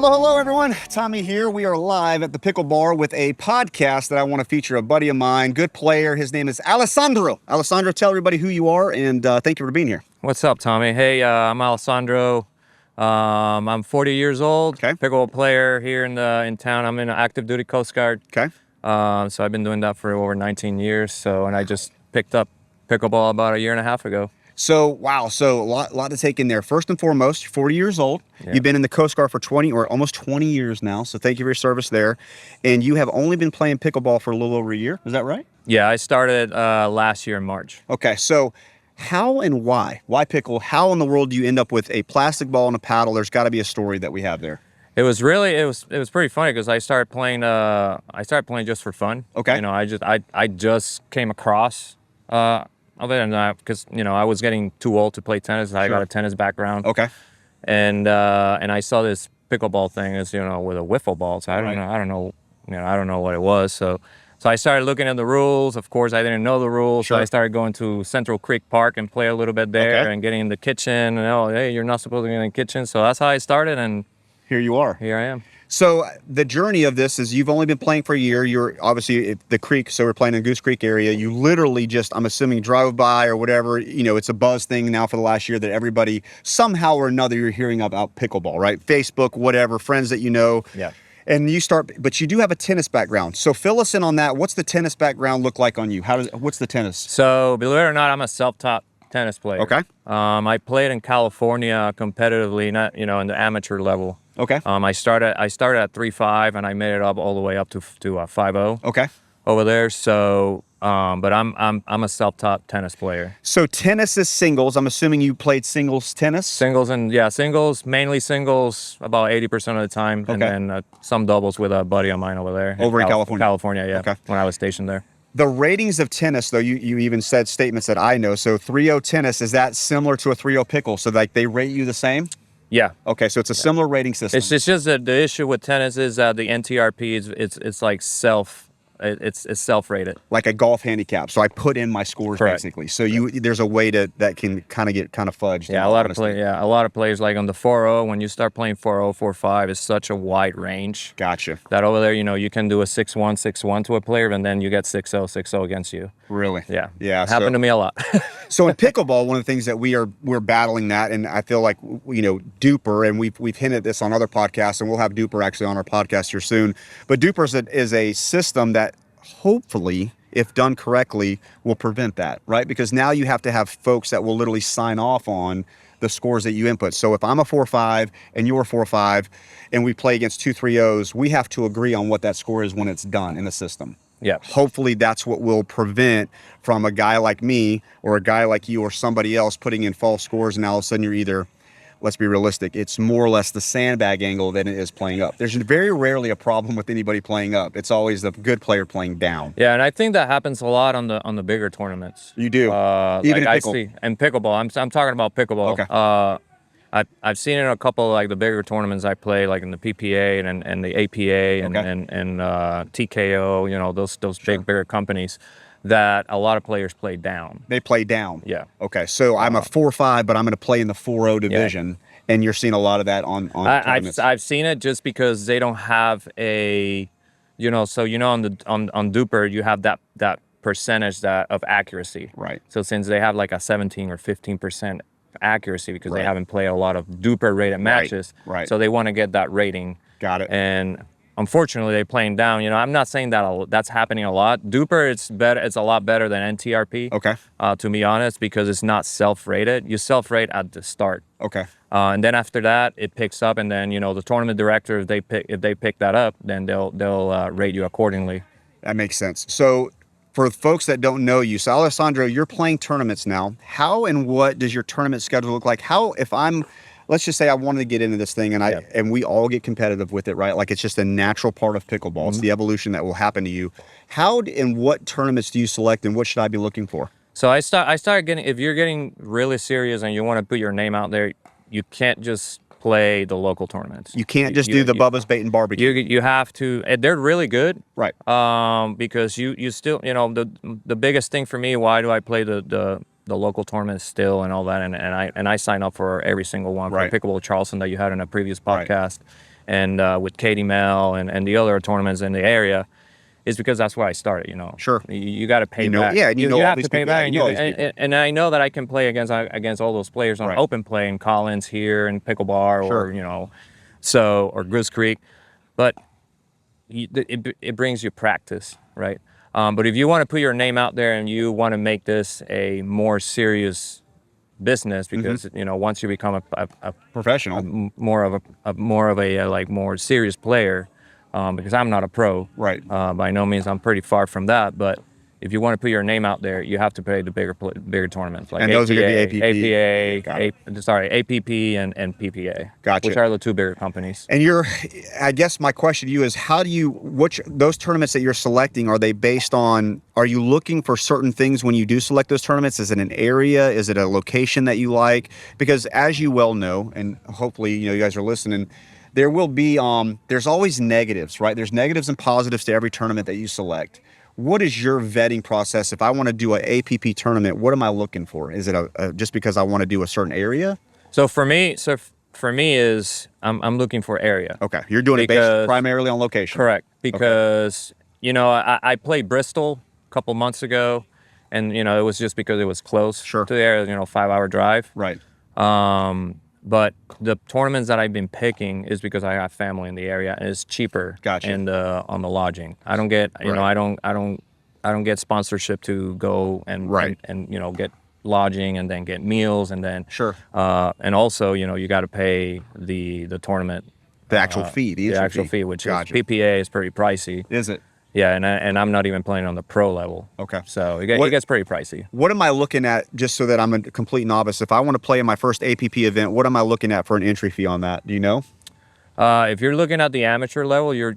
Hello, everyone. Tommy here. We are live at the Pickle Bar with a podcast that I want to feature a buddy of mine, good player. His name is Alessandro. Alessandro, tell everybody who you are, and thank you for being here. What's up, Tommy? Hey, I'm Alessandro. I'm 40 years old. Okay. Pickleball player here in town. I'm in an active duty Coast Guard. Okay. So I've been doing that for over 19 years. And I just picked up pickleball about a year and a half ago. So, wow. So a lot to take in there. First and foremost, you're 40 years old. Yeah. You've been in the Coast Guard for 20 or almost 20 years now. So thank you for your service there. And you have only been playing pickleball for a little over a year. Is that right? Yeah, I started last year in March. Okay. So how and why? Why pickle? How in the world do you end up with a plastic ball and a paddle? There's got to be a story that we have there. It was pretty funny because I started playing just for fun. Okay. You know, I just came across other than that, because I was getting too old to play tennis. I got a tennis background. Okay. And I saw this pickleball thing as with a wiffle ball. So I don't know what it was. So I started looking at the rules. Of course, I didn't know the rules. Sure. So I started going to Central Creek Park and play a little bit there and getting in the kitchen. And hey, you're not supposed to get in the kitchen. So that's how I started, and here you are. Here I am. So the journey of this is you've only been playing for a year. You're obviously at the creek, so we're playing in Goose Creek area. You literally just, I'm assuming, drive by or whatever. It's a buzz thing now for the last year that everybody, somehow or another, you're hearing about pickleball, right? Facebook, whatever, friends that you know. Yeah. And you start, but you do have a tennis background. So fill us in on that. What's the tennis background look like on you? What's the tennis? So believe it or not, I'm a self-taught tennis player. Okay. I played in California competitively, not in the amateur level. Okay. I started at 3.5 and I made it up all the way up to 5.0. Okay. Over there. So, but I'm a self-taught tennis player. So tennis is singles. I'm assuming you played singles tennis. Singles mainly singles about 80% of the time, and then some doubles with a buddy of mine over there. Over in California. California, yeah. Okay. When I was stationed there. The ratings of tennis, though, you even said statements that I know. So 3.0 tennis, is that similar to a 3.0 pickle? So like they rate you the same? Yeah. Okay, so it's a similar rating system. It's just that the issue with tennis is that the NTRP it's like it's self-rated, like a golf handicap. So I put in my scores basically. So there's a way that can kind of get fudged. Yeah, a lot of players like on the 4.0, when you start playing 4.0, 4.5, it's such a wide range. Gotcha. That over there, you can do a 6.1, 6.1 to a player, and then you get 6.0, 6.0 against you. Really? Yeah. Yeah. It happened to me a lot. So in pickleball, one of the things that we're battling that, and I feel like DUPR, and we've hinted at this on other podcasts, and we'll have DUPR actually on our podcast here soon. But DUPR is a system that hopefully, if done correctly, will prevent that, right? Because now you have to have folks that will literally sign off on the scores that you input. So if I'm a 4.5 and you're a 4.5 and we play against 2 3.0s, we have to agree on what that score is when it's done in the system. Yeah. Hopefully that's what will prevent from a guy like me or a guy like you or somebody else putting in false scores, and all of a sudden you're either, let's be realistic, it's more or less the sandbag angle than it is playing up. There's very rarely a problem with anybody playing up. It's always the good player playing down. Yeah, and I think that happens a lot on the bigger tournaments. You do. Even in pickleball. I'm talking about pickleball. Okay. I've seen it in a couple of like the bigger tournaments I play, like in the PPA and the APA and TKO. Those bigger companies, that a lot of players play down. They play down. Yeah. Okay. So I'm a 4.5, but I'm going to play in the 4.0 division, and you're seeing a lot of that on tournaments. I've seen it just because they don't have a, So on DUPR you have that percentage of accuracy. Right. So since they have like a 17 or 15% accuracy because they haven't played a lot of DUPR rated matches, right. So they want to get that rating. Got it. And unfortunately, they're playing down. I'm not saying that that's happening a lot. DUPR, it's a lot better than NTRP. Okay. To be honest, because it's not self-rated. You self-rate at the start. Okay. And then after that, it picks up, and then the tournament director, if they pick that up, then they'll rate you accordingly. That makes sense. So for folks that don't know you, so Alessandro, you're playing tournaments now. How and what does your tournament schedule look like? Let's just say I wanted to get into this thing, and we all get competitive with it, right? Like it's just a natural part of pickleball. Mm-hmm. It's the evolution that will happen to you. How and what tournaments do you select, and what should I be looking for? So I started getting, if you're getting really serious and you want to put your name out there, you can't just play the local tournaments. You can't just do the Bubba's Bait and Barbecue. You have to. They're really good, right? Because you still, the biggest thing for me, why do I play the local tournaments still and all that, and I sign up for every single one, right. for Pickleball Charleston that you had in a previous podcast, and with Katie Mel and the other tournaments in the area, is because that's where I started. You know, Sure. You got to pay back. Yeah, and you all have these to pay people, back, yeah, and I know that I can play against all those players on open play in Collins here and Pickle Bar or or Goose Creek, but it brings you practice, right? But if you want to put your name out there and you want to make this a more serious business, because once you become a professional, more of a like more serious player, because I'm not a pro, right? By no means, I'm pretty far from that. But if you want to put your name out there, you have to play the bigger tournaments, like and those are going to be APP and PPA, Gotcha. which are the two bigger companies. And I guess my question to you is, those tournaments that you're selecting, are they based on, are you looking for certain things when you do select those tournaments? Is it an area? Is it a location that you like? Because as you well know, and hopefully, you guys are listening, there will be, there's always negatives, right? There's negatives and positives to every tournament that you select. What is your vetting process? If I want to do an APP tournament, what am I looking for? Is it just because I want to do a certain area? So for me is I'm looking for area. Okay, you're doing it based primarily on location. Correct, because I played Bristol a couple months ago, and it was just because it was close to there. 5-hour drive. Right. But the tournaments that I've been picking is because I have family in the area and it's cheaper. Gotcha. And on the lodging, I don't get I don't get sponsorship to go and get lodging and then get meals and then and also you got to pay the tournament, the actual fee, the actual fee, which is PPA is pretty pricey. Is it? Yeah, and I'm not even playing on the pro level. Okay. So it gets pretty pricey. What am I looking at, just so that I'm a complete novice? If I want to play in my first APP event, what am I looking at for an entry fee on that? Do you know? If you're looking at the amateur level, you're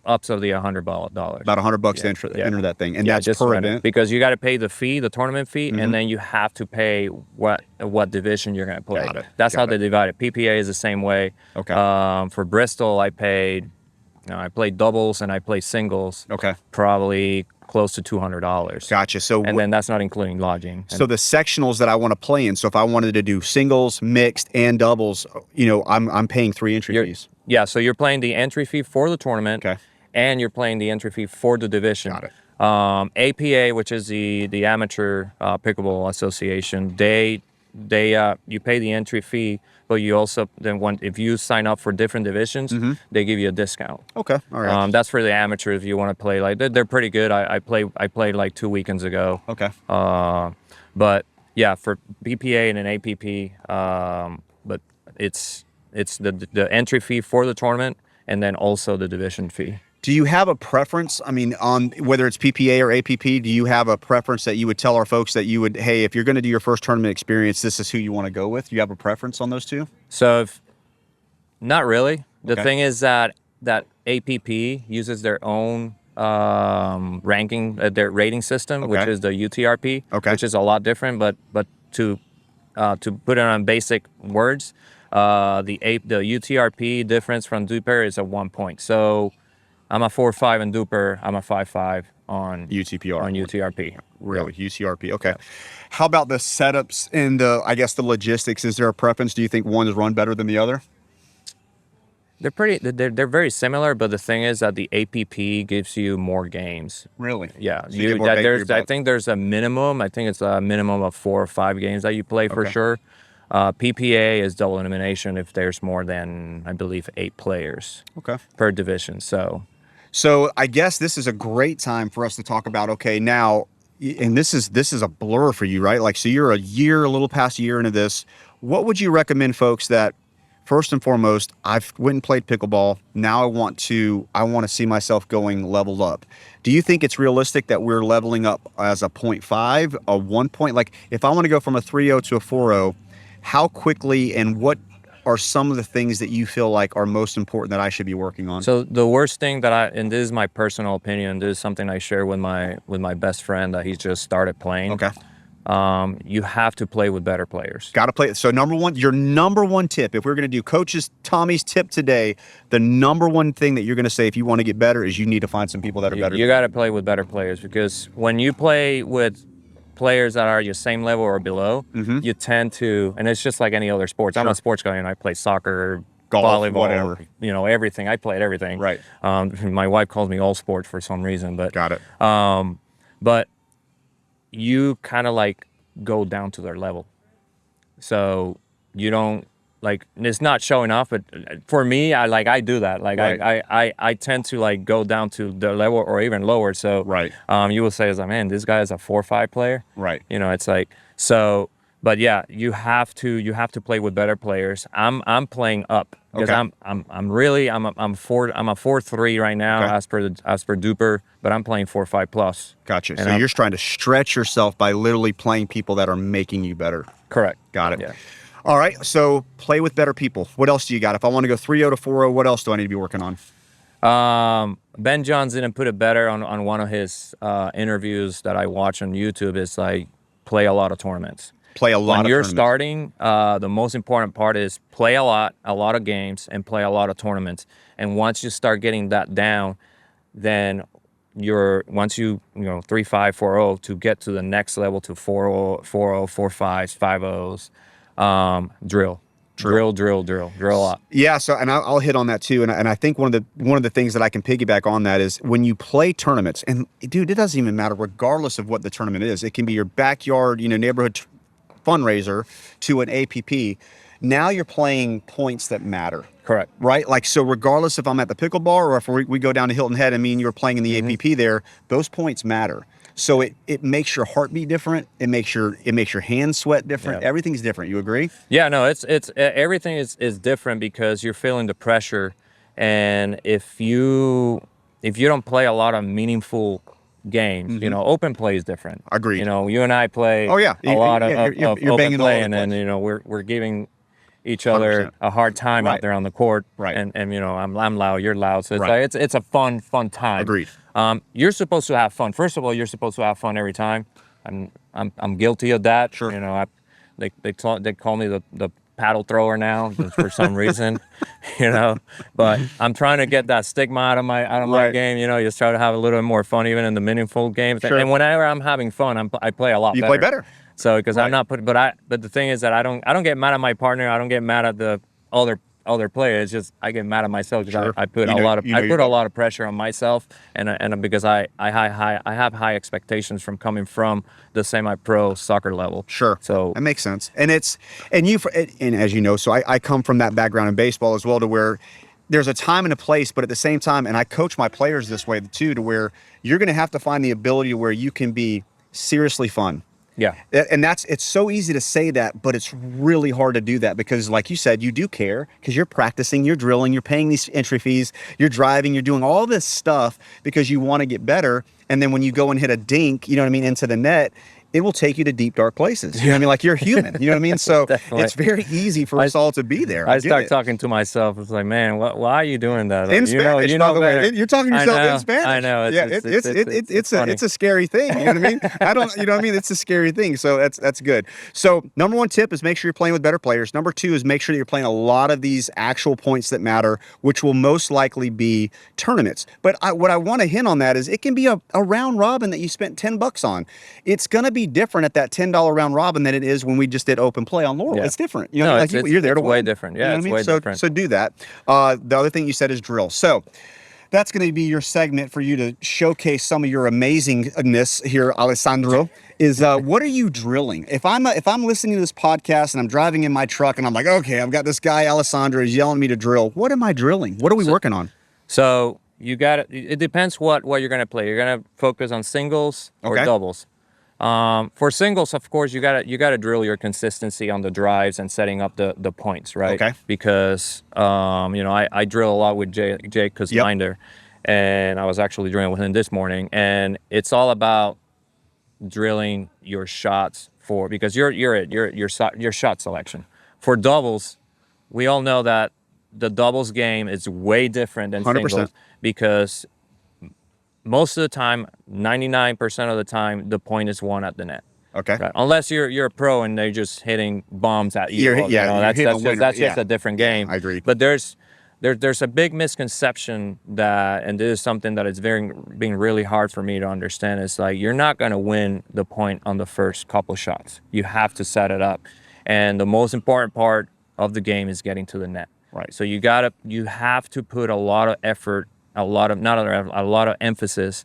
up to the $100. About $100 to enter that thing, and that's just per event. Because you got to pay the fee, the tournament fee, and then you have to pay what division you're going to play. That's how they divide it. PPA is the same way. Okay. For Bristol, I played doubles and I played singles. Okay. Probably close to $200. Gotcha. So and then that's not including lodging. So the sectionals that I want to play in. So if I wanted to do singles, mixed, and doubles, I'm paying 3 entry fees. Yeah. So you're playing the entry fee for the tournament. Okay. And you're playing the entry fee for the division. Got it. APA, which is the Amateur Pickleball Association, you pay the entry fee, but you also if you sign up for different divisions, they give you a discount. Okay, all right. That's for the amateurs if you want to play. Like they're pretty good. I played like 2 weekends ago. Okay. But yeah, for PPA and an APP, but it's the entry fee for the tournament and then also the division fee. Do you have a preference? I mean, on whether it's PPA or APP, do you have a preference that you would tell our folks that you would, hey, if you're going to do your first tournament experience, this is who you want to go with? Do you have a preference on those two? So, not really. The thing is that APP uses their own ranking, their rating system, which is the UTRP, which is a lot different. But to put it on basic words, the UTRP difference from DUPR is a 1 point. So I'm a 4.5 in DUPR. I'm a 5.5 on UTPR. On UTRP. Really, UCRP. Okay. How about the setups and the logistics? Is there a preference? Do you think one is run better than the other? They're very similar, but the thing is that the APP gives you more games. Really? Yeah. So I think there's a minimum. I think it's a minimum of 4 or 5 games that you play for sure. PPA is double elimination if there's more than, I believe, 8 players per division. So I guess this is a great time for us to talk about, now, and this is a blur for you, right? Like, so you're a little past a year into this. What would you recommend folks that, first and foremost, I've went and played pickleball. Now I want to see myself going leveled up. Do you think it's realistic that we're leveling up as a 0.5, a 1 point? Like, if I want to go from a 3.0 to a 4.0, how quickly and what are some of the things that you feel like are most important that I should be working on? So the worst thing and this is my personal opinion, this is something I share with my best friend that he's just started playing. Okay. You have to play with better players. Got to play. So your number one tip, if we're going to do Tommy's tip today, the number one thing that you're going to say if you want to get better is you need to find some people that are better. You got to play with better players, because when you play with players that are your same level or below, you tend to, and it's just like any other sports. I'm a sports guy and I play soccer, golf, volleyball, whatever. Everything. I played everything. Right. My wife calls me all sports for some reason, but Got it. But you kind of like go down to their level, so you don't like it's not showing off. But for me, I do that. Like right. I tend to like go down to their level or even lower. So right. You will say, "Is like, man, this guy is a 4-5 player." Right. It's like so. But yeah, you have to play with better players. I'm playing up because okay. I'm a 4-3 right now okay. as per DUPR, but I'm playing 4-5 plus. Gotcha. So you're trying to stretch yourself by literally playing people that are making you better. Correct. Got it. Yeah. All right. So play with better people. What else do you got? If I want to go 3-0 to 4-0, what else do I need to be working on? Ben Johns didn't put it better on one of his interviews that I watch on YouTube. It's like play a lot of tournaments. Play a lot when of you're tournaments. starting, the most important part is play a lot of games, and play a lot of tournaments. And once you start getting that down, then once you 3-5, 4-0 to get to the next level to 4-0, 4-0, 4-5s, 5-0s, drill a lot. Yeah. So, and I'll hit on that too. And I think one of the things that I can piggyback on that is when you play tournaments, and dude, it doesn't even matter regardless of what the tournament is. It can be your backyard, neighborhood fundraiser to an APP. Now you're playing points that matter. Correct. Right? Like, so regardless if I'm at the Pickle Bar or if we go down to Hilton Head and me and you're playing in the APP there, those points matter. So it makes your heartbeat different. It makes your hands sweat different. Yeah. Everything's different. You agree? Yeah, no, it's everything is different because you're feeling the pressure. And if you don't play a lot of meaningful games, open play is different. Agreed. You and I play a lot of open play, and then we're giving each other 100%. a hard time right. out there on the court. Right. And I'm loud, you're loud, so it's right. like it's a fun time. Agreed. You're supposed to have fun. First of all, you're supposed to have fun every time. I'm guilty of that. Sure. They call me the paddle thrower now for some reason, but I'm trying to get that stigma out of my right. game. Just try to have a little bit more fun even in the meaningful games. Sure. And whenever I'm having fun, I play a lot better. You play better. So because right. I'm not putting, but the thing is that I don't get mad at my partner. I don't get mad at the other players. It's just I get mad at myself because sure. I put a lot of pressure on myself, and because I have high expectations from coming from the semi-pro soccer level. Sure. So that makes sense. And as you know, so I come from that background in baseball as well, to where there's a time and a place, but at the same time, and I coach my players this way too, to where you're going to have to find the ability where you can be seriously fun. Yeah. And it's so easy to say that, but it's really hard to do that because, like you said, you do care because you're practicing, you're drilling, you're paying these entry fees, you're driving, you're doing all this stuff because you want to get better. And then when you go and hit a dink, into the net, it will take you to deep, dark places. You know what I mean? Like, you're human. You know what I mean? So it's very easy for us all to be there. I start talking to myself. It's like, man, why are you doing that? Like, in Spanish, by the way. You're talking to yourself in Spanish. I know. It's a scary thing. You know what I mean? You know what I mean? It's a scary thing. So that's good. So number one tip is make sure you're playing with better players. Number two is make sure that you're playing a lot of these actual points that matter, which will most likely be tournaments. But what I want to hint on that is it can be a round robin that you spent $10 on. It's going to be different at that $10 round robin than it is when we just did open play on Laurel. Yeah. It's different. You're there to win. Way different. Yeah, it's way different. So do that. The other thing you said is drill. So that's going to be your segment for you to showcase some of your amazingness here, Alessandro. Is what are you drilling? If I'm listening to this podcast and I'm driving in my truck and I'm like, okay, I've got this guy Alessandro is yelling at me to drill. What am I drilling? What are we working on? So you got it depends what you're going to play. You're going to focus on singles or doubles. For singles, of course, you gotta drill your consistency on the drives and setting up the points, right? Okay. Because I drill a lot with Jake Kusminder, and I was actually drilling with him this morning, and it's all about drilling your shots because your shot selection. For doubles, we all know that the doubles game is way different than 100%. Singles because most of the time, 99% of the time, the point is won at the net. Okay. Right? Unless you're a pro and they're just hitting bombs at you. That's just a different game. I agree. But there's a big misconception and this is something that is being really hard for me to understand. It's like you're not going to win the point on the first couple shots. You have to set it up, and the most important part of the game is getting to the net. Right. So you have to put a lot of effort, a lot of emphasis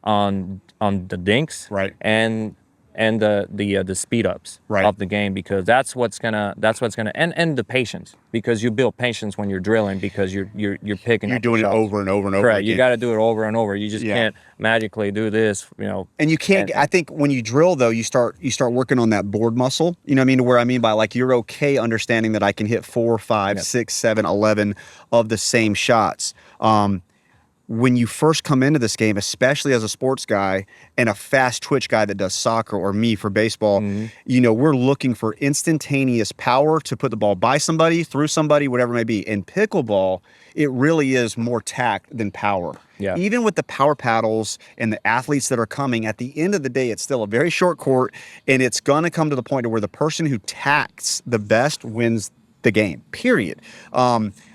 on the dinks, right, and the speed ups right. of the game, because that's what's gonna and the patience, because you build patience when you're drilling, because you're picking. You're doing it over and over and over. Right. You got to do it over and over. You just can't magically do this, And you can't. I think when you drill though, you start working on that board muscle. You know what I mean? To where I mean by like you're okay understanding that I can hit 4, 5, 6, 7, 11 of the same shots. When you first come into this game, especially as a sports guy and a fast twitch guy that does soccer, or me for baseball, we're looking for instantaneous power to put the ball by somebody, through somebody, whatever it may be. In pickleball, it really is more tact than power. Yeah. Even with the power paddles and the athletes that are coming, at the end of the day, it's still a very short court, and it's going to come to the point where the person who tacts the best wins the game, period.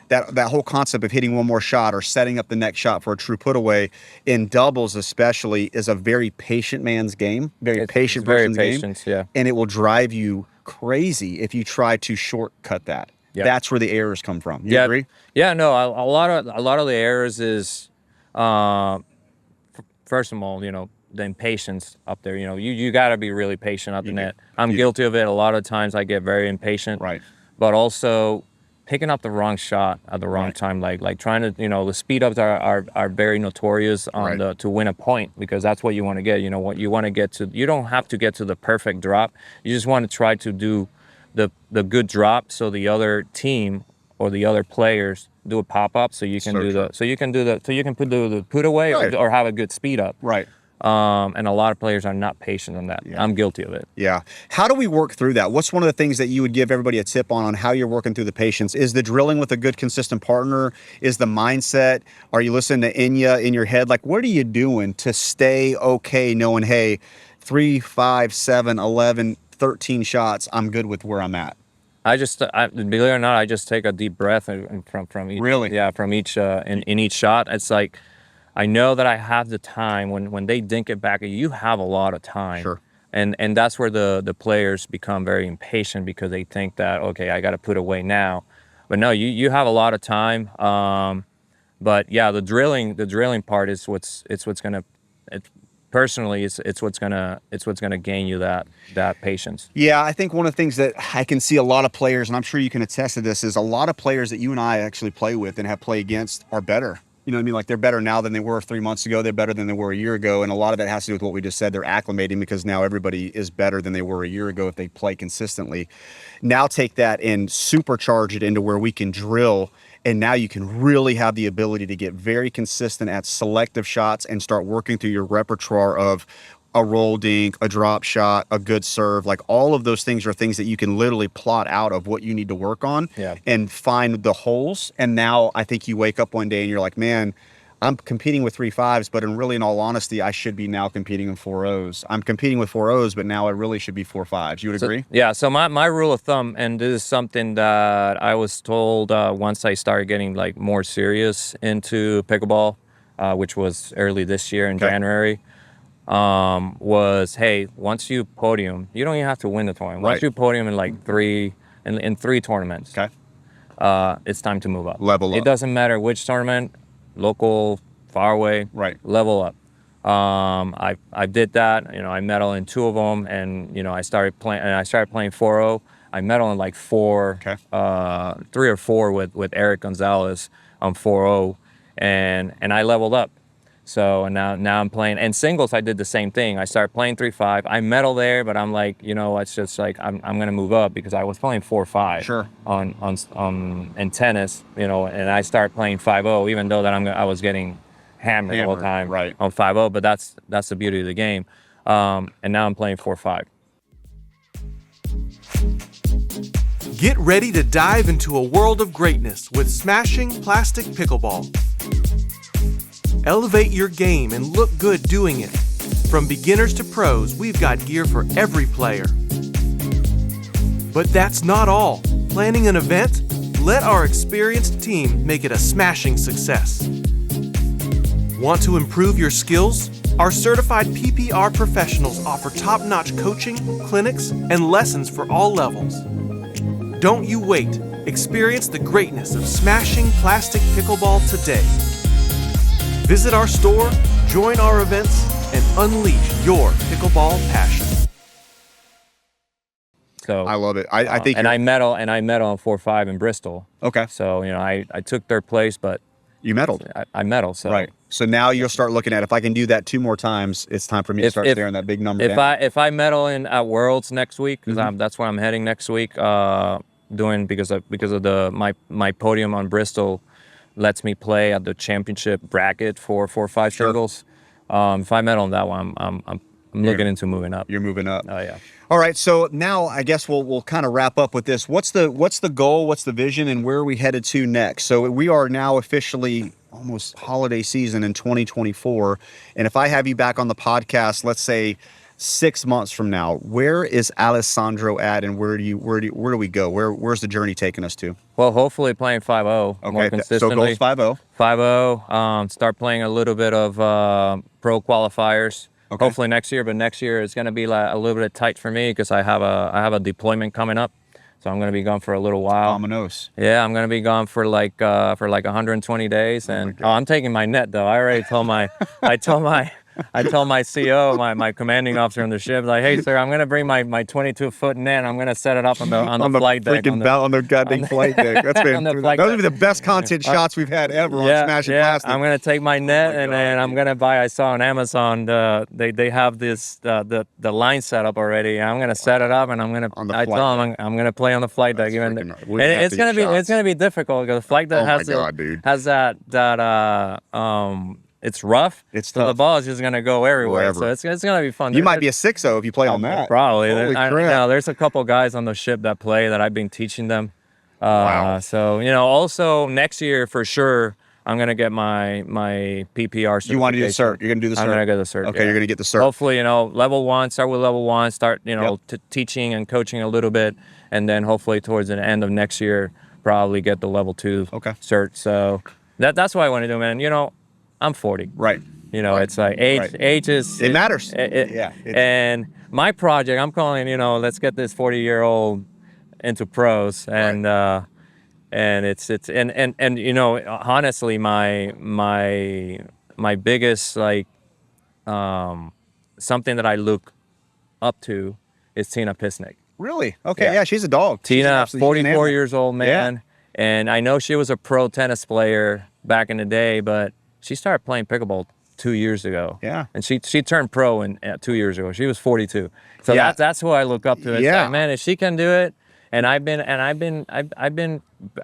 That whole concept of hitting one more shot or setting up the next shot for a true put away in doubles especially is a very patient man's game, very patient person's game. Yeah. And it will drive you crazy if you try to shortcut that. Yep. That's where the errors come from. You agree? Yeah, no, a lot of the errors is first of all, the impatience up there. You got to be really patient up the net. I'm guilty of it. A lot of times I get very impatient. Right. But also picking up the wrong shot at the wrong time, like trying to, the speed ups are very notorious on to win a point, because that's what you want to get. What you want to get to. You don't have to get to the perfect drop. You just want to try to do the good drop, so the other team or the other players do a pop up, so you can put the put away, or have a good speed up. Right. And a lot of players are not patient on that. Yeah. I'm guilty of it. Yeah. How do we work through that? What's one of the things that you would give everybody a tip on how you're working through the patience? Is the drilling with a good, consistent partner? Is the mindset? Are you listening to Enya in your head? Like, what are you doing to stay okay knowing, hey, 3, 5, 7, 11, 13 shots, I'm good with where I'm at? Believe it or not, I just take a deep breath from each. Really? Yeah, from each in each shot. It's like, I know that I have the time. When they dink it back, you have a lot of time. Sure. And that's where the players become very impatient, because they think that, okay, I got to put away now. But no, you have a lot of time. But yeah, the drilling part is what's gonna gain you that patience. Yeah, I think one of the things that I can see a lot of players, and I'm sure you can attest to this, is a lot of players that you and I actually play with and have played against are better. You know what I mean? Like, they're better now than they were 3 months ago. They're better than they were a year ago. And a lot of that has to do with what we just said. They're acclimating, because now everybody is better than they were a year ago if they play consistently. Now take that and supercharge it into where we can drill. And now you can really have the ability to get very consistent at selective shots and start working through your repertoire of a roll dink, a drop shot, a good serve. Like, all of those things are things that you can literally plot out of what you need to work on and find the holes. And now I think you wake up one day and you're like, man, I'm competing with 3.5s, but in all honesty, I should be now competing in 4.0s. I'm competing with 4.0s, but now I really should be 4.5s. You would agree? Yeah. So my rule of thumb, and this is something that I was told once I started getting like more serious into pickleball, which was early this year in January. Was, hey, once you podium, you don't even have to win the tournament. Once you podium in like three tournaments, it's time to move up. Level up. It doesn't matter which tournament, local, far away, level up. I did that. I medaled in 2 of them, and I started playing 4.0. I medaled in like 3 or 4 with Eric Gonzalez on 4.0, and I leveled up. So now I'm playing, and singles I did the same thing. I started playing 3.5. I medal there, but I'm like, it's just like I'm gonna move up, because I was playing 4.5 on in tennis, and I started playing 5.0, even though that I was getting hammered all the time on 5.0. But that's the beauty of the game. And now I'm playing 4.5. Get ready to dive into a world of greatness with Smashing Plastic Pickleball. Elevate your game and look good doing it. From beginners to pros, we've got gear for every player. But that's not all. Planning an event? Let our experienced team make it a smashing success. Want to improve your skills? Our certified PPR professionals offer top-notch coaching, clinics, and lessons for all levels. Don't you wait. Experience the greatness of smashing plastic pickleball today. Visit our store, join our events, and unleash your pickleball passion. So I love it. I think I medal on 4-5 in Bristol. Okay. So I took third place, but you medaled. I medaled. So right. So now you'll start looking at, if I can do that 2 more times, it's time for me to start staring that big number down. If I medal at Worlds next week, because that's where I'm heading next week, because of my podium on Bristol lets me play at the championship bracket for 4-5 singles. If I medal on that one, I'm looking into moving up. You're moving up. Oh yeah. All right. So now I guess we'll kind of wrap up with this. What's the goal? What's the vision? And where are we headed to next? So we are now officially almost holiday season in 2024. And if I have you back on the podcast, let's say 6 months from now, where is Alessandro at, and where do we go? Where's the journey taking us to? Well, hopefully playing 5-0 more consistently. So goals 5-0. 5-0. Start playing a little bit of pro qualifiers. Okay. Hopefully next year, but next year it's going to be like a little bit tight for me because I have a deployment coming up, so I'm going to be gone for a little while. Dominoes. Yeah, I'm going to be gone for like 120 days, and I'm taking my net though. I already told I told my CO, my commanding officer on the ship, like, hey, sir, I'm going to bring my 22-foot net. I'm going to set it up on the flight deck. On the goddamn flight deck. That's been, those would be the best content shots we've had ever on Smashing Plastic. I'm going to take my net, and then I'm going to buy, I saw on Amazon, they have this, the line set up already. I'm going to set it up, and I'm going to, I told them I'm going to play on the flight deck. And it's going to be difficult because the flight deck has that it's rough. It's so tough. The ball is just gonna go everywhere. So it's gonna be fun. You might be a 6-0 if you play on that. Probably. Holy crap. There's a couple guys on the ship that play that I've been teaching them. Wow. So also next year for sure I'm gonna get my PPR certification. You want to do the cert? You're gonna do the cert. I'm gonna get the cert. Okay, you're gonna get the cert. Hopefully, level 1. Start with level 1. Start teaching and coaching a little bit, and then hopefully towards the end of next year probably get the level 2 cert. So that's what I want to do, man. I'm 40. Right. It's like age is... It matters. And my project, I'm calling, let's get this 40-year-old into pros. And honestly, my biggest, something that I look up to is Tina Pisnick. Really? Okay. Yeah, she's a dog. Tina, 44 years old, man. Yeah. And I know she was a pro tennis player back in the day, but she started playing pickleball 2 years ago. Yeah. And she turned pro 2 years ago. She was 42. So that's who I look up to. It's like, man, if she can do it, and I've been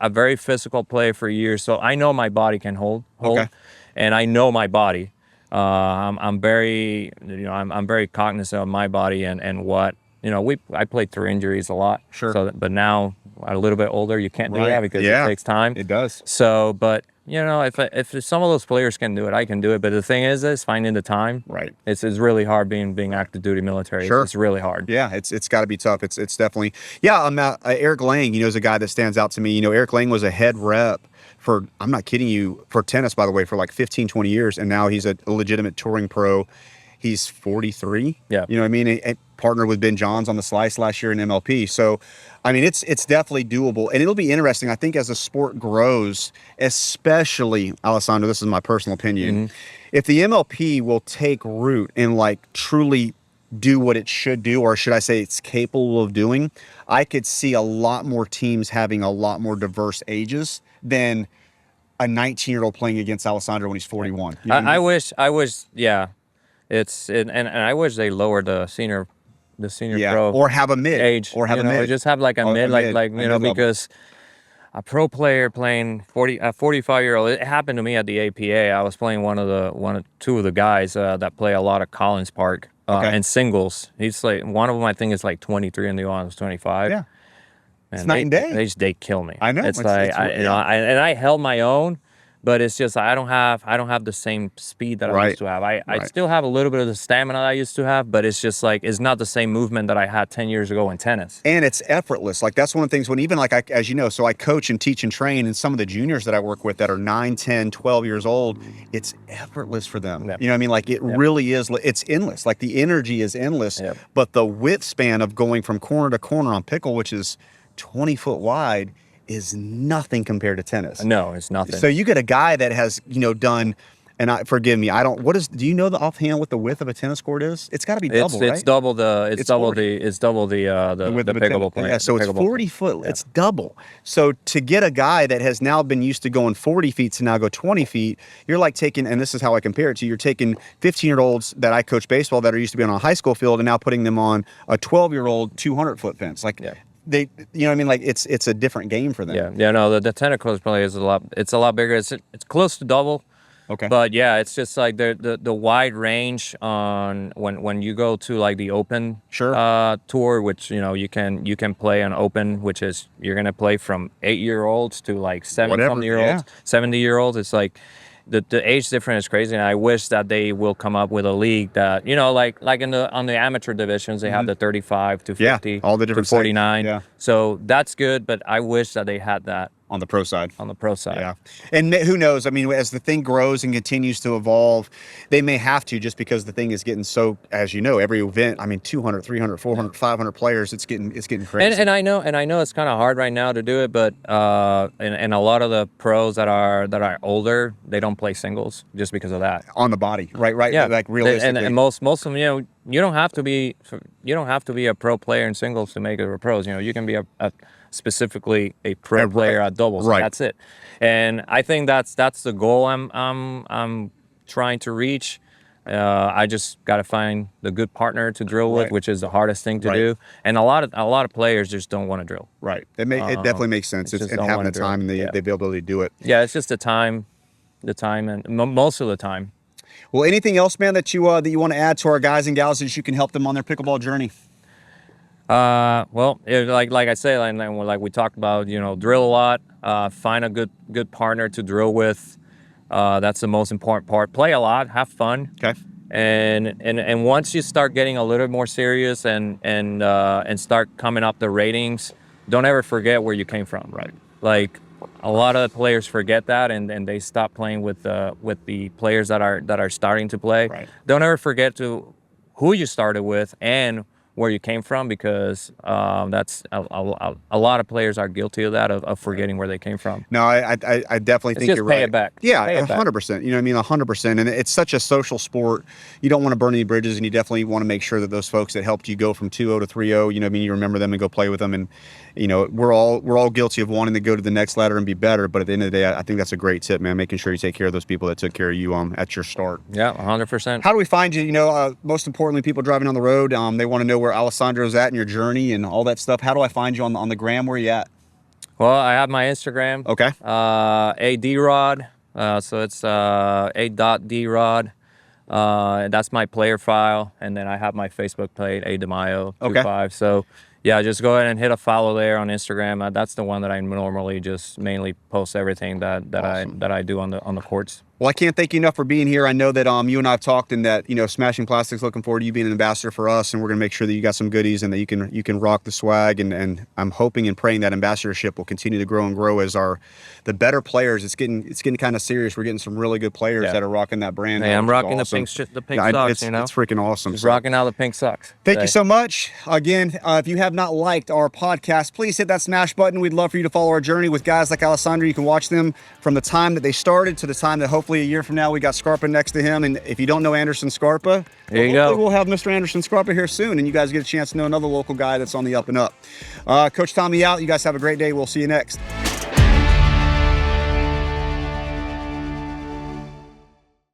a very physical player for years, so I know my body can hold. Okay. And I know my body. I'm very cognizant of my body and what I played through injuries a lot. Sure. So, but now a little bit older, you can't do that because it takes time. It does. So, but if some of those players can do it, I can do it. But the thing is finding the time. Right. It's really hard being active duty military. Sure. It's really hard. Yeah, it's got to be tough. It's definitely. Yeah, Eric Lang, is a guy that stands out to me. Eric Lang was a head rep for, I'm not kidding you, for tennis, by the way, for like 15, 20 years. And now he's a legitimate touring pro. He's 43. Yeah. You know what I mean? He partnered with Ben Johns on the Slice last year in MLP. So, I mean, it's definitely doable. And it'll be interesting, I think, as the sport grows, especially, Alessandro, this is my personal opinion, if the MLP will take root and truly do what it should do, or should I say it's capable of doing, I could see a lot more teams having a lot more diverse ages than a 19-year-old playing against Alessandro when he's 41. I wish, yeah. And I wish they lowered the senior pro or have a mid age, or have a mid, just have like a mid, because a pro player playing 45-year-old. It happened to me at the APA. I was playing two of the guys that play a lot at Collins Park and singles. He's like, one of them I think is like 23 and the other was 25. Yeah, it's night and day. They kill me. I know. It's I held my own. But it's just I don't have the same speed that I used to have. I still have a little bit of the stamina that I used to have, but it's just it's not the same movement that I had 10 years ago in tennis. And it's effortless. That's one of the things when even as you know, so I coach and teach and train, and some of the juniors that I work with that are 9, 10, 12 years old, it's effortless for them. Yep. You know what I mean? It really is. It's endless. The energy is endless, but the width span of going from corner to corner on pickle, which is 20 foot wide, is nothing compared to tennis. No, it's nothing. So you get a guy that has, done, and forgive me, do you know the offhand what the width of a tennis court is? It's got to be double, right? It's double the pickleball play. Yeah, so it's 40 foot. Yeah. It's double. So to get a guy that has now been used to going 40 feet to now go 20 feet, you're like taking, and this is how I compare it to, you're taking 15-year-olds that I coach baseball that are used to be on a high school field and now putting them on a 12-year-old 200-foot fence. Like, they, you know what I mean? Like it's a different game for them. Yeah. No, the tennis court play is a lot bigger. It's close to double. Okay. But yeah, it's just like the wide range on when you go to like the open tour, which you can play on open, which is you're gonna play from 8-year-olds to like 70-year-olds, 70-year-olds. It's like the age difference is crazy, and I wish that they will come up with a league that like on the amateur divisions they have the 35 to 50, all the different to 49. Yeah. So that's good, but I wish that they had that. On the pro side. Yeah. And who knows? I mean, as the thing grows and continues to evolve, they may have to, just because the thing is getting so, as you know, every event, I mean, 200, 300, 400, 500 players, it's getting crazy. And I know it's kind of hard right now to do it, but and a lot of the pros that are older, they don't play singles just because of that. On the body, right? Yeah. Like realistically. And most of them, you don't have to be a pro player in singles to make it a pros. You can be a specifically a pro player at doubles. Right. That's it. And I think that's the goal I'm trying to reach. I just got to find the good partner to drill with, which is the hardest thing to do. And a lot of players just don't want to drill. Right. It definitely makes sense. It's having the time and the ability to do it. Yeah, it's just the time, and most of the time. Well, anything else, man, that you want to add to our guys and gals that you can help them on their pickleball journey? Well, like I say, like we talked about, drill a lot, find a good partner to drill with. That's the most important part. Play a lot, have fun. Okay. And once you start getting a little bit more serious and start coming up the ratings, don't ever forget where you came from. Right. Like a lot of the players forget that and they stop playing with the players that are starting to play. Right. Don't ever forget who you started with and where you came from, because that's a lot of players are guilty of that, of forgetting where they came from. No, I definitely think you're right. Pay it back. Yeah, 100%. You know what I mean? 100%. And it's such a social sport. You don't want to burn any bridges, and you definitely want to make sure that those folks that helped you go from 2-0 to 3-0, you know what I mean, you remember them and go play with them. And we're all guilty of wanting to go to the next ladder and be better. But at the end of the day, I think that's a great tip, man. Making sure you take care of those people that took care of you at your start. Yeah, 100%. How do we find you? Most importantly, people driving on the road, they want to know where Alessandro's at in your journey and all that stuff. How do I find you on the gram? Where are you at? Well, I have my Instagram. Okay. ADRod. So it's A.DRod. That's my player file. And then I have my Facebook page, ADemayo25. Okay. So yeah, just go ahead and hit a follow there on Instagram. That's the one that I normally just mainly post everything that awesome. I do on the courts. Well, I can't thank you enough for being here. I know that you and I have talked, and that Smashing Plastic's looking forward to you being an ambassador for us, and we're going to make sure that you got some goodies and that you can rock the swag. And I'm hoping and praying that ambassadorship will continue to grow and grow as the better players. It's getting kind of serious. We're getting some really good players that are rocking that brand. Hey, I'm rocking awesome. the pink socks. It's freaking awesome. Just rocking out the pink socks. Thank you so much. Again, if you have not liked our podcast, please hit that smash button. We'd love for you to follow our journey with guys like Alessandro. You can watch them from the time that they started to the time that hopefully a year from now we got Scarpa next to him. And if you don't know Anderson Scarpa, there you go. We'll have Mr. Anderson Scarpa here soon, and you guys get a chance to know another local guy that's on the up and up. Coach Tommy out. You guys have a great day. We'll see you next.